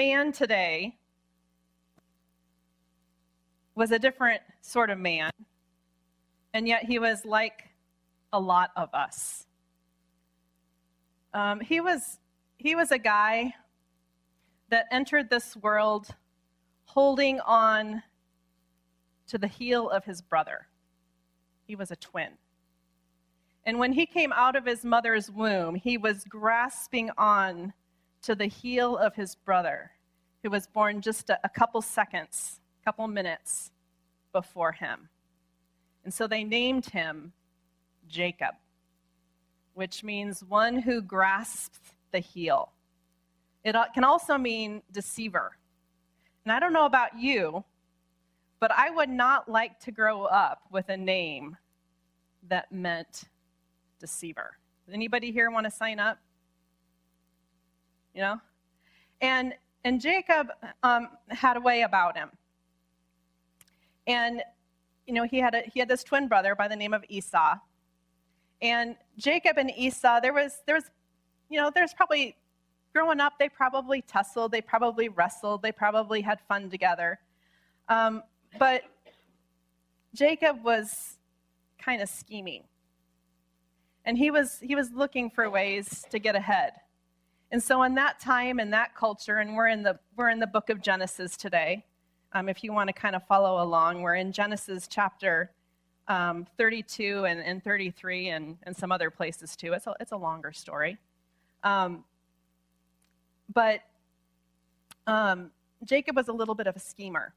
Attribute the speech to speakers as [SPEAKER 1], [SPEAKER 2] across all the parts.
[SPEAKER 1] man today was a different sort of man, and yet he was like a lot of us. He was a guy that entered this world holding on to the heel of his brother. He was a twin. And when he came out of his mother's womb, he was grasping on to the heel of his brother, who was born just a couple seconds, couple minutes before him. And so they named him Jacob, which means one who grasps the heel. It can also mean deceiver. And I don't know about you, but I would not like to grow up with a name that meant deceiver. Does anybody here want to sign up? You know? And Jacob had a way about him. And you know, he had this twin brother by the name of Esau. And Jacob and Esau, there's probably, growing up, they probably tussled, they probably wrestled, they probably had fun together. But Jacob was kind of scheming. And he was looking for ways to get ahead. And so in that time, in that culture, and we're in the book of Genesis today. If you want to kind of follow along, we're in Genesis chapter 32 and 33 and some other places too. It's a longer story. But Jacob was a little bit of a schemer.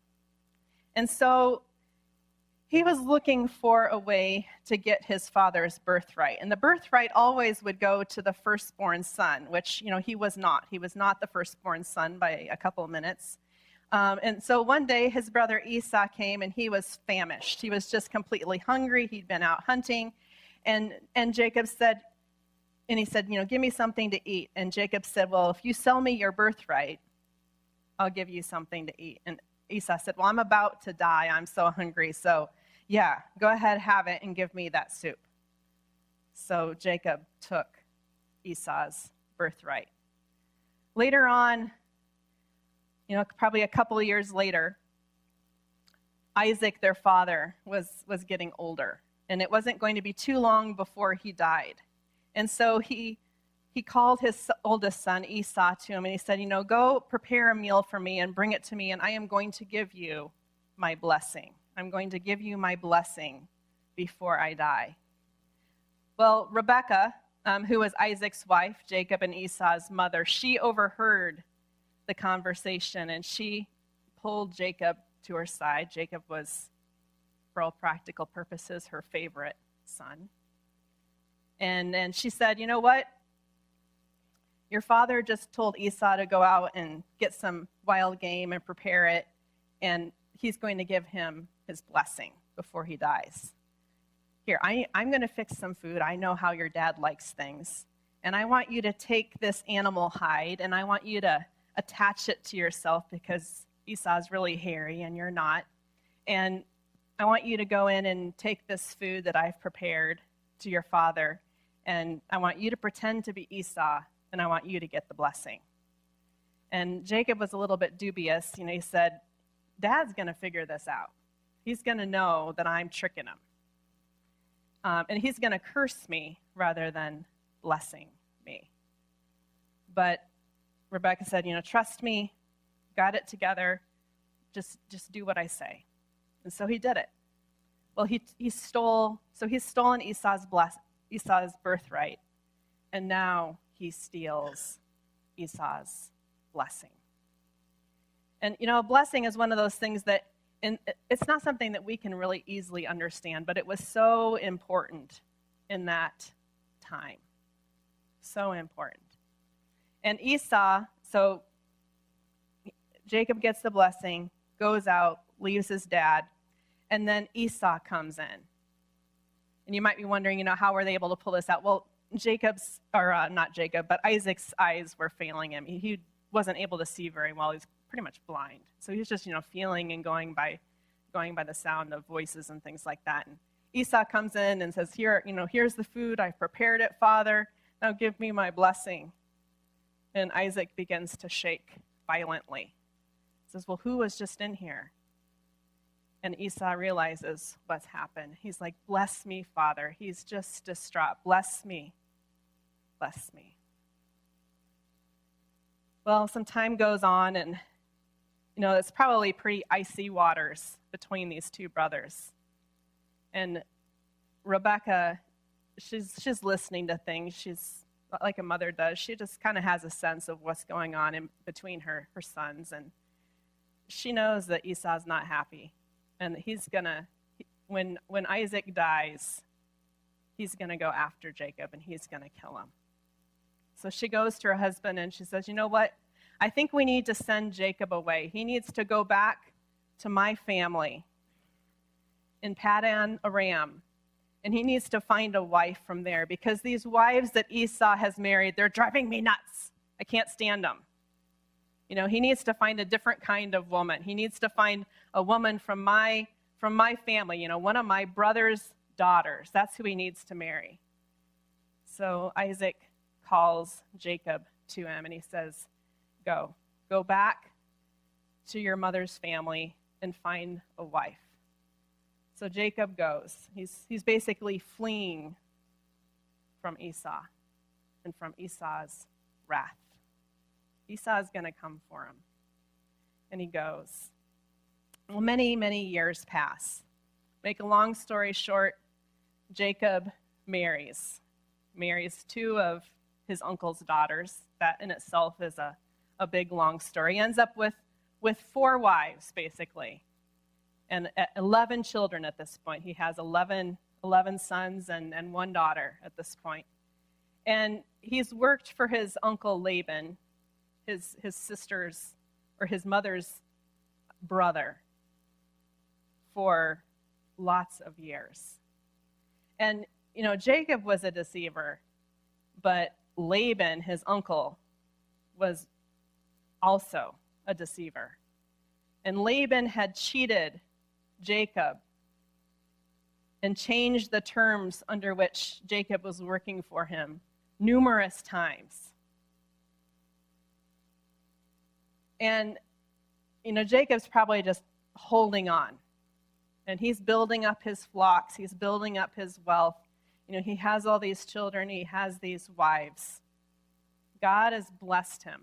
[SPEAKER 1] And so he was looking for a way to get his father's birthright. And the birthright always would go to the firstborn son, which, you know, he was not. He was not the firstborn son by a couple of minutes. And so one day his brother Esau came and he was famished. He was just completely hungry. He'd been out hunting. And Jacob said, and he said, you know, give me something to eat. And Jacob said, well, if you sell me your birthright, I'll give you something to eat. And Esau said, well, I'm about to die. I'm so hungry. So yeah, go ahead, have it, and give me that soup. So Jacob took Esau's birthright. Later on, you know, probably a couple of years later, Isaac, their father, was getting older. And it wasn't going to be too long before he died. And so he called his oldest son, Esau, to him, and he said, you know, go prepare a meal for me and bring it to me, and I am going to give you my blessing. I'm going to give you my blessing before I die. Well, Rebekah, who was Isaac's wife, Jacob and Esau's mother, she overheard the conversation, and she pulled Jacob to her side. Jacob was, for all practical purposes, her favorite son. And she said, you know what? Your father just told Esau to go out and get some wild game and prepare it, and he's going to give him his blessing before he dies. Here, I'm going to fix some food. I know how your dad likes things. And I want you to take this animal hide, and I want you to attach it to yourself because Esau's really hairy and you're not. And I want you to go in and take this food that I've prepared to your father, and I want you to pretend to be Esau, and I want you to get the blessing. And Jacob was a little bit dubious. You know, he said, Dad's going to figure this out. He's going to know that I'm tricking him. And he's going to curse me rather than blessing me. But Rebekah said, you know, trust me, got it together, just do what I say. And so he did it. Well, he's stolen Esau's birthright, and now he steals Esau's blessing. And, you know, a blessing is one of those things that, and it's not something that we can really easily understand, but it was so important in that time. So important. And Esau, so Jacob gets the blessing, goes out, leaves his dad, and then Esau comes in. And you might be wondering, you know, how were they able to pull this out? Well, Isaac's eyes were failing him. He wasn't able to see very well. He's pretty much blind. So he was just, you know, feeling and going by the sound of voices and things like that. And Esau comes in and says, here, you know, here's the food. I've prepared it, Father. Now give me my blessing. And Isaac begins to shake violently. He says, well, who was just in here? And Esau realizes what's happened. He's like, bless me, Father. He's just distraught. Bless me. Bless me. Well, some time goes on, and it's probably pretty icy waters between these two brothers. And Rebecca, she's listening to things. She's like a mother does. She just kind of has a sense of what's going on in between her sons. And she knows that Esau's not happy. And he's going to, when Isaac dies, he's going to go after Jacob and he's going to kill him. So she goes to her husband and she says, you know what? I think we need to send Jacob away. He needs to go back to my family in Paddan Aram. And he needs to find a wife from there, because these wives that Esau has married, they're driving me nuts. I can't stand them. He needs to find a different kind of woman. He needs to find a woman from my family, one of my brother's daughters. That's who he needs to marry. So Isaac calls Jacob to him and he says, go back to your mother's family and find a wife. So Jacob goes. He's basically fleeing from Esau and from Esau's wrath. Esau's going to come for him. And he goes. Well, many, many years pass. Make a long story short, Jacob marries two of his uncle's daughters. That in itself is a big, long story. He ends up with 4 wives, basically, and 11 children at this point. He has 11 sons and 1 daughter at this point. And he's worked for his uncle Laban, his sister's, or his mother's brother, for lots of years. And, Jacob was a deceiver, but Laban, his uncle, was also a deceiver. And Laban had cheated Jacob and changed the terms under which Jacob was working for him numerous times. And, Jacob's probably just holding on. And he's building up his flocks. He's building up his wealth. He has all these children. He has these wives. God has blessed him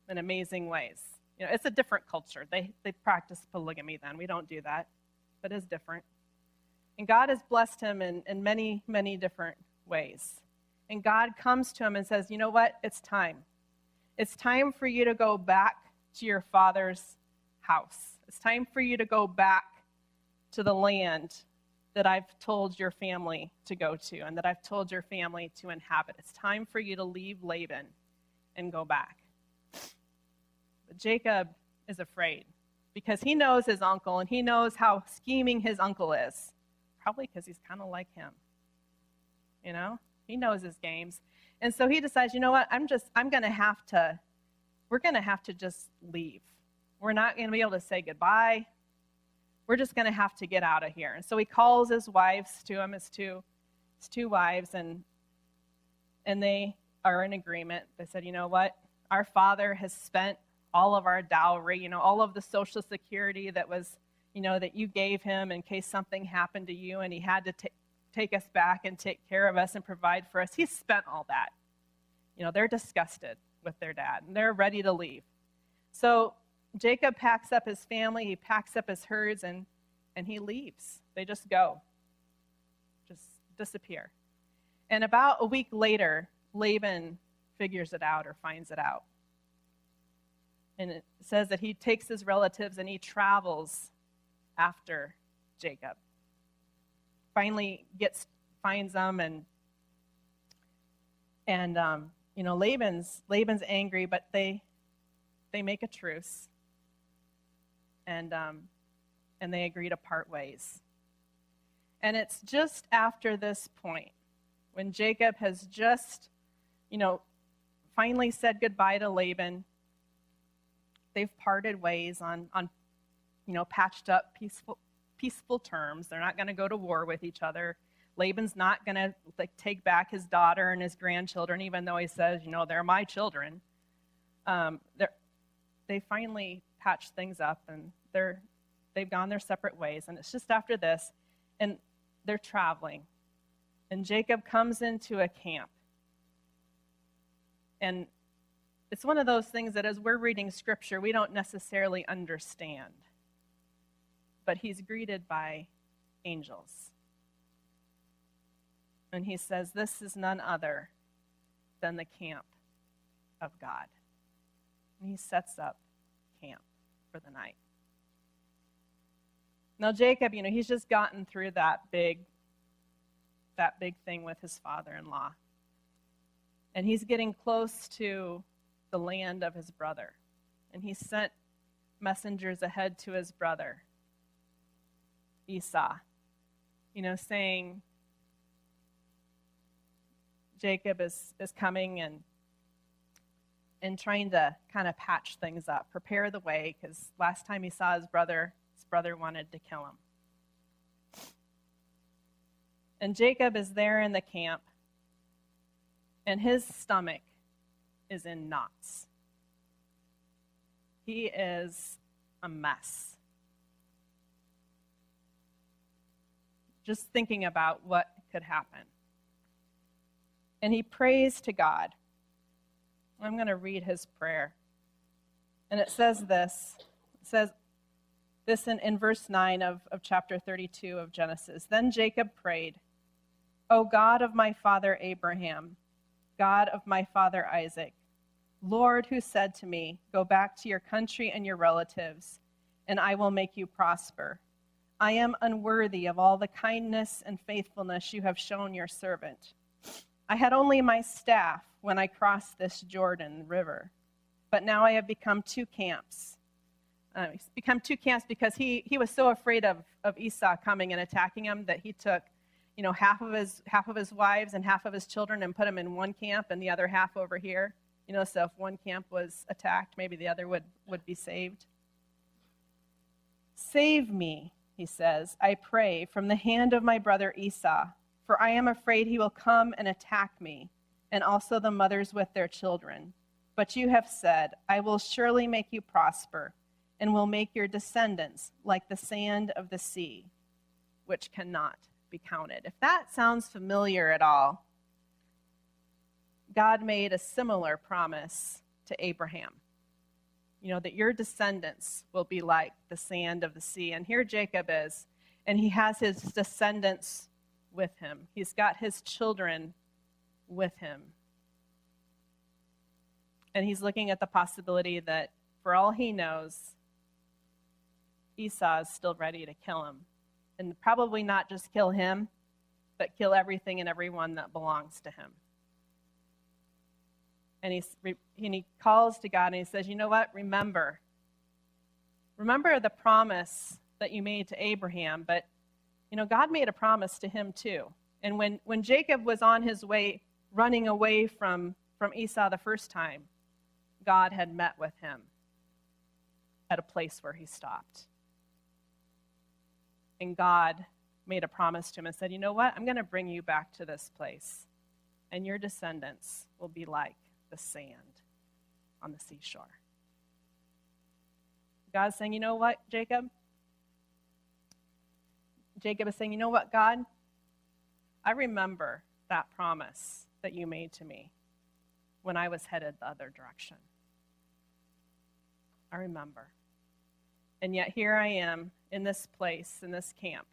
[SPEAKER 1] in amazing ways. It's a different culture. They practice polygamy then. We don't do that. But it's different. And God has blessed him in many, many different ways. And God comes to him and says, you know what? It's time. It's time for you to go back to your father's house. It's time for you to go back to the land that I've told your family to go to and that I've told your family to inhabit. It's time for you to leave Laban and go back. But Jacob is afraid because he knows his uncle and he knows how scheming his uncle is. Probably because he's kind of like him. He knows his games. And so he decides, you know what, we're going to have to just leave. We're not going to be able to say goodbye. We're just going to have to get out of here. And so he calls his wives to him, his two wives, and they are in agreement. They said, you know what, our father has spent all of our dowry, all of the Social Security that was, that you gave him in case something happened to you, and he had to take us back and take care of us and provide for us. He's spent all that. They're disgusted with their dad, and they're ready to leave. So Jacob packs up his family, he packs up his herds, and he leaves. They just go, just disappear. And about a week later, Laban figures it out or finds it out. And it says that he takes his relatives and he travels after Jacob. Finally finds them, and Laban's angry, but they make a truce, and they agree to part ways. And it's just after this point, when Jacob has just, finally said goodbye to Laban. They've parted ways on patched up, peaceful terms. They're not going to go to war with each other. Laban's not going to take back his daughter and his grandchildren, even though he says, they're my children. they finally patch things up, and they've gone their separate ways. And it's just after this, and they're traveling. And Jacob comes into a camp. And it's one of those things that as we're reading scripture, we don't necessarily understand. But he's greeted by angels. And he says, this is none other than the camp of God. And he sets up camp for the night. Now Jacob, he's just gotten through that big thing with his father-in-law. And he's getting close to the land of his brother. And he sent messengers ahead to his brother, Esau, saying, Jacob is coming and trying to kind of patch things up, prepare the way, because last time he saw his brother wanted to kill him. And Jacob is there in the camp, and his stomach is in knots. He is a mess. Just thinking about what could happen. And he prays to God. I'm going to read his prayer. And it says this. It says this in verse 9 of chapter 32 of Genesis. Then Jacob prayed, O God of my father Abraham, God of my father Isaac, Lord, who said to me, go back to your country and your relatives, and I will make you prosper. I am unworthy of all the kindness and faithfulness you have shown your servant. I had only my staff when I crossed this Jordan River, but now I have become two camps. He's become two camps because he was so afraid of Esau coming and attacking him that he took half of his wives and half of his children and put them in one camp and the other half over here. So if one camp was attacked, maybe the other would be saved. Save me, he says, I pray, from the hand of my brother Esau, for I am afraid he will come and attack me, and also the mothers with their children. But you have said, I will surely make you prosper, and will make your descendants like the sand of the sea, which cannot be counted. If that sounds familiar at all, God made a similar promise to Abraham. That your descendants will be like the sand of the sea. And here Jacob is, and he has his descendants with him. He's got his children with him. And he's looking at the possibility that, for all he knows, Esau is still ready to kill him. And probably not just kill him, but kill everything and everyone that belongs to him. And he calls to God and he says, you know what? Remember the promise that you made to Abraham, but God made a promise to him too. And when Jacob was on his way, running away from Esau the first time, God had met with him at a place where he stopped. And God made a promise to him and said, you know what? I'm going to bring you back to this place, and your descendants will be like the sand on the seashore. God's saying, you know what, Jacob? Jacob is saying, you know what, God? I remember that promise that you made to me when I was headed the other direction. I remember. And yet here I am in this place, in this camp.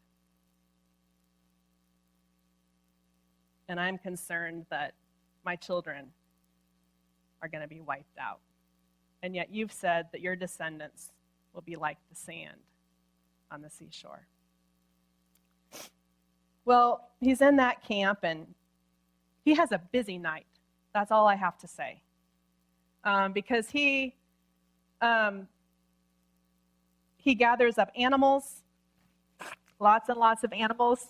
[SPEAKER 1] And I'm concerned that my children are going to be wiped out. And yet you've said that your descendants will be like the sand on the seashore. Well, he's in that camp, and he has a busy night. That's all I have to say. Because he gathers up animals, lots and lots of animals,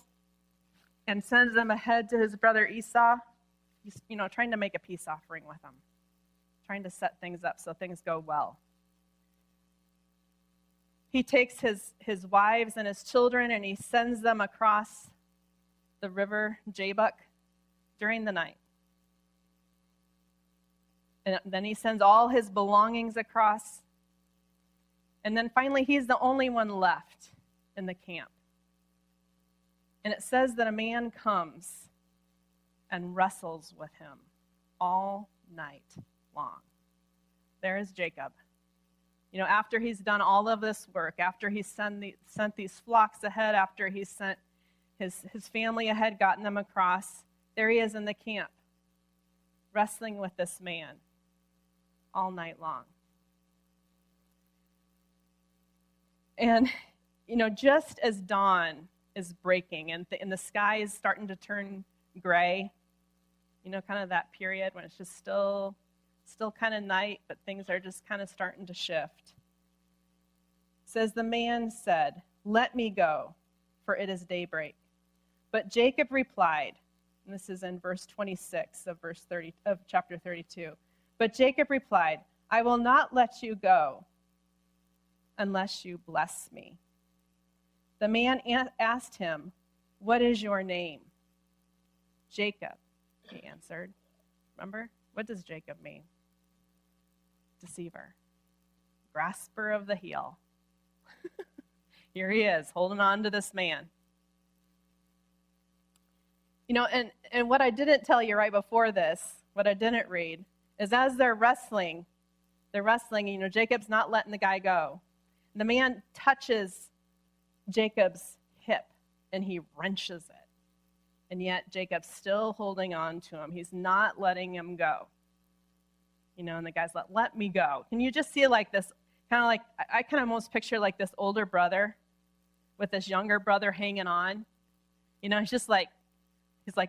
[SPEAKER 1] and sends them ahead to his brother Esau. He's, trying to make a peace offering with him, trying to set things up so things go well. He takes his wives and his children, and he sends them across the river Jabbok during the night. And then he sends all his belongings across And then finally, he's the only one left in the camp. And it says that a man comes and wrestles with him all night long. There is Jacob. After he's done all of this work, after he's sent these flocks ahead, after he's sent his family ahead, gotten them across, there he is in the camp, wrestling with this man all night long. And, just as dawn is breaking and the sky is starting to turn gray, kind of that period when it's just still kind of night, but things are just kind of starting to shift. It says, the man said, "Let me go, for it is daybreak." But Jacob replied, and this is in verse 26 of chapter 32. But Jacob replied, "I will not let you go unless you bless me." The man asked him, "What is your name?" "Jacob," he answered. Remember? What does Jacob mean? Deceiver. Grasper of the heel. Here he is, holding on to this man. And what I didn't tell you right before this, what I didn't read, is as they're wrestling, Jacob's not letting the guy go. The man touches Jacob's hip, and he wrenches it. And yet Jacob's still holding on to him. He's not letting him go. And the guy's like, "Let me go." Can you just see like this, kind of like, I kind of almost picture like this older brother with this younger brother hanging on. He's like,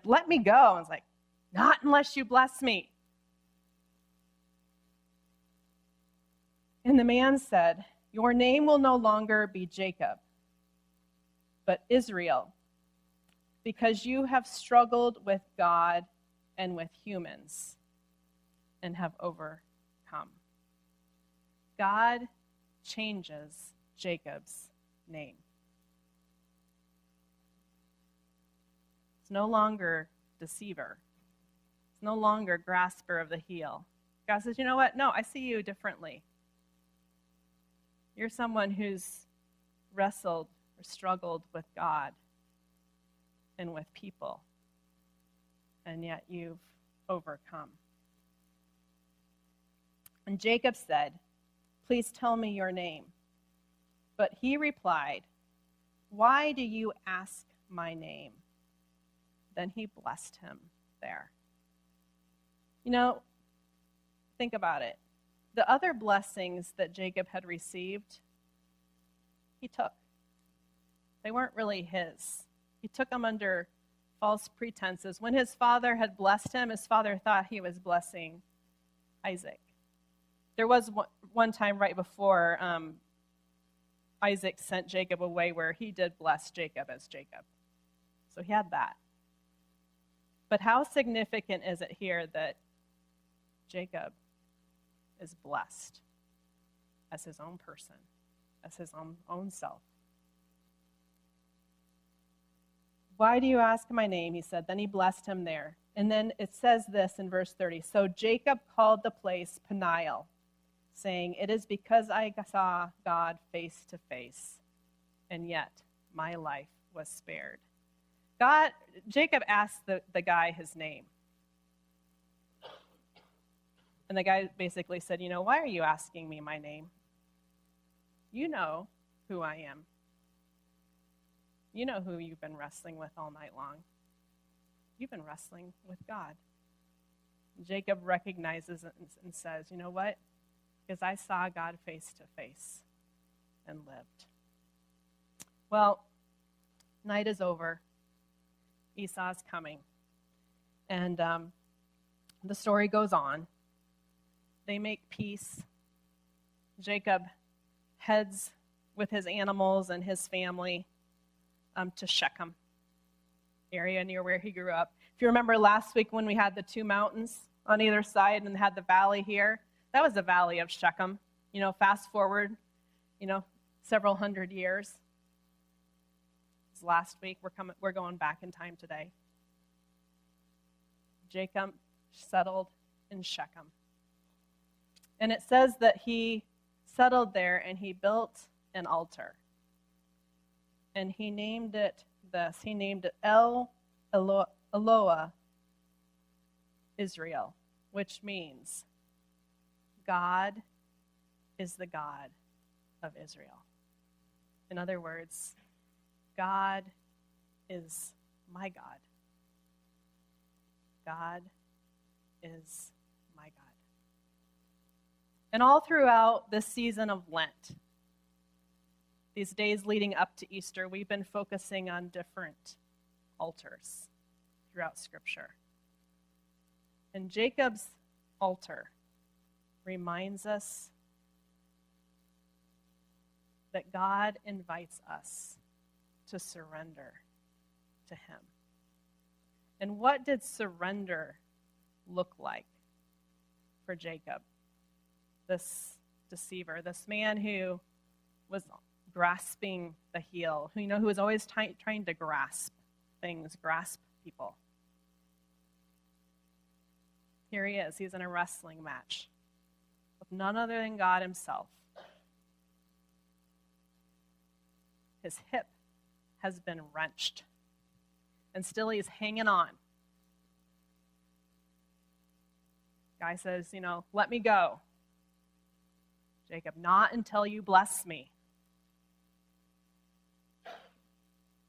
[SPEAKER 1] "Let me go." And it's like, "Not unless you bless me." And the man said, "Your name will no longer be Jacob, but Israel, because you have struggled with God and with humans and have overcome." God changes Jacob's name. It's no longer deceiver. It's no longer grasper of the heel. God says, "You know what? No, I see you differently. You're someone who's wrestled or struggled with God and with people, and yet you've overcome." And Jacob said, "Please tell me your name." But he replied, "Why do you ask my name?" Then he blessed him there. Think about it. The other blessings that Jacob had received, he took. They weren't really his. He took them under false pretenses. When his father had blessed him, his father thought he was blessing Isaac. There was one time right before Isaac sent Jacob away where he did bless Jacob as Jacob. So he had that. But how significant is it here that Jacob is blessed as his own person, as his own self? "Why do you ask my name?" he said. Then he blessed him there. And then it says this in verse 30. So Jacob called the place Peniel, saying, "It is because I saw God face to face, and yet my life was spared." Jacob asked the guy his name. And the guy basically said, "Why are you asking me my name? You know who I am. You know who you've been wrestling with all night long. You've been wrestling with God." Jacob recognizes it and says, "You know what? Because I saw God face to face and lived." Well, night is over. Esau's coming. And the story goes on. They make peace. Jacob heads with his animals and his family to Shechem, area near where he grew up. If you remember last week when we had the two mountains on either side and had the valley here, that was the valley of Shechem. Fast forward, several hundred years. It was last week. We're going back in time today. Jacob settled in Shechem. And it says that he settled there, and he built an altar. And he named it this. He named it El Eloah Israel, which means God is the God of Israel. In other words, God is my God. God is my God. And all throughout this season of Lent, these days leading up to Easter, we've been focusing on different altars throughout Scripture. And Jacob's altar reminds us that God invites us to surrender to him. And what did surrender look like for Jacob, this deceiver, this man who was grasping the heel, who was always trying to grasp things, grasp people? Here he is. He's in a wrestling match with none other than God himself. His hip has been wrenched, and still he's hanging on. Guy says, let me go. Jacob, not until you bless me.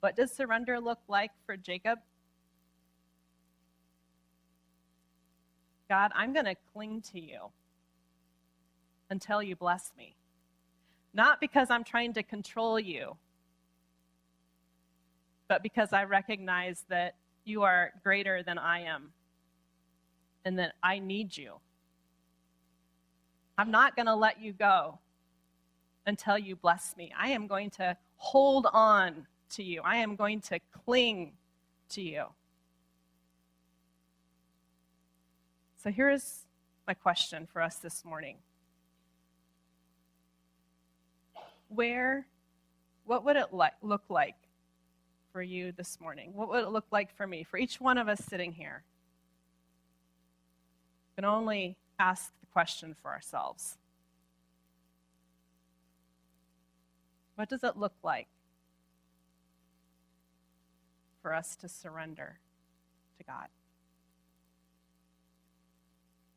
[SPEAKER 1] What does surrender look like for Jacob? God, I'm going to cling to you until you bless me. Not because I'm trying to control you, but because I recognize that you are greater than I am and that I need you. I'm not going to let you go until you bless me. I am going to hold on to you. I am going to cling to you. So here's my question for us this morning. What would it look like for you this morning? What would it look like for me, for each one of us sitting here? We can only ask the question for ourselves. What does it look like for us to surrender to God?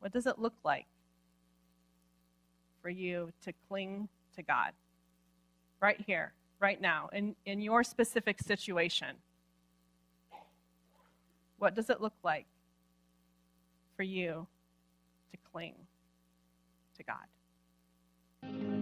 [SPEAKER 1] What does it look like for you to cling to God right here, right now, in your specific situation? What does it look like for you to cling to God?